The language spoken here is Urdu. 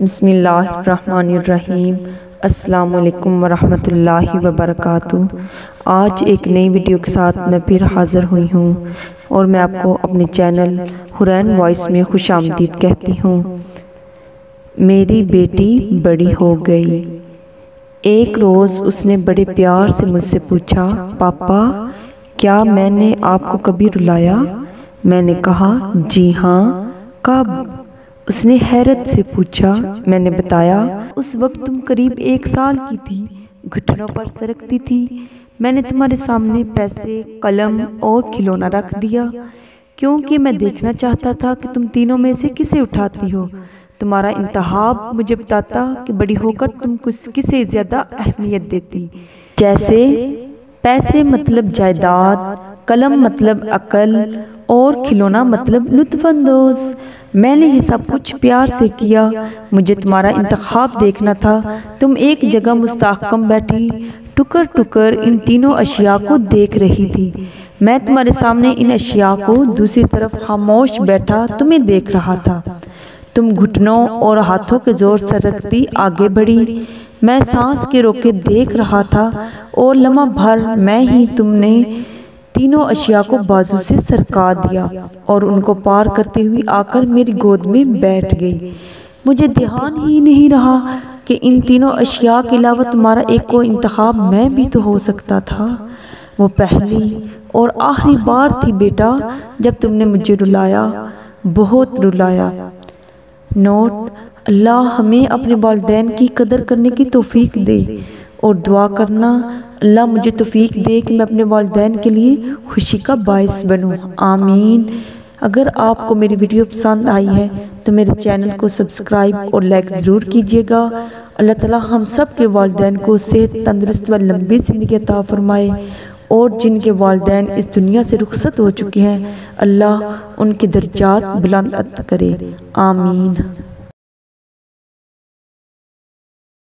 بسم اللہ الرحمن الرحیم۔ السلام علیکم ورحمۃ اللہ وبرکاتہ۔ آج ایک نئی ویڈیو کے ساتھ میں پھر حاضر ہوئی ہوں اور میں آپ کو اپنے چینل حورین وائس میں خوش آمدید کہتی ہوں۔ میری بیٹی بڑی ہو گئی۔ ایک روز اس نے بڑے پیار سے مجھ سے پوچھا، پاپا کیا میں نے آپ کو کبھی رلایا؟ میں نے کہا جی ہاں۔ کب؟ اس نے حیرت سے پوچھا۔ میں نے بتایا، اس وقت تم قریب 1 سال کی تھی، گھٹنوں پر سرکتی تھی۔ میں نے تمہارے سامنے پیسے، قلم اور کھلونا رکھ دیا کیونکہ میں دیکھنا چاہتا تھا کہ تم تینوں میں سے کسے اٹھاتی ہو۔ تمہارا انتخاب مجھے بتاتا کہ بڑی ہو کر تم کسے زیادہ اہمیت دیتی۔ جیسے پیسے مطلب جائیداد، قلم مطلب عقل اور کھلونا مطلب لطف اندوز۔ میں نے یہ سب کچھ پیار سے کیا۔ مجھے تمہارا انتخاب دیکھنا تھا۔ تم ایک جگہ مستحکم بیٹھی ٹکر ٹکر ان تینوں اشیاء کو دیکھ رہی تھی۔ میں تمہارے سامنے ان اشیاء کو دوسری طرف خاموش بیٹھا تمہیں دیکھ رہا تھا۔ تم گھٹنوں اور ہاتھوں کے زور سے رکھتی آگے بڑھی۔ میں سانس کے روکے دیکھ رہا تھا اور لمحہ بھر میں ہی تم نے تینوں اشیاء کو بازو سے سرکا دیا اور ان کو پار کرتے ہوئے آ کر میری گود میں بیٹھ گئی۔ مجھے دھیان ہی نہیں رہا کہ ان تینوں اشیاء کے علاوہ تمہارا ایک اور انتخاب میں بھی تو ہو سکتا تھا۔ وہ پہلی اور آخری بار تھی بیٹا جب تم نے مجھے رلایا، بہت رلایا۔ نوٹ: اللہ ہمیں اپنے والدین کی قدر کرنے کی توفیق دے اور دعا کرنا، اللہ مجھے توفیق دے کہ میں اپنے والدین کے لیے خوشی کا باعث بنوں، آمین۔ اگر آپ کو میری ویڈیو پسند آئی ہے تو میرے چینل کو سبسکرائب اور لائک ضرور کیجیے گا۔ اللہ تعالی ہم سب کے والدین کو صحت، تندرست و لمبی زندگی عطا فرمائے، اور جن کے والدین اس دنیا سے رخصت ہو چکے ہیں اللہ ان کے درجات بلند کرے، آمین۔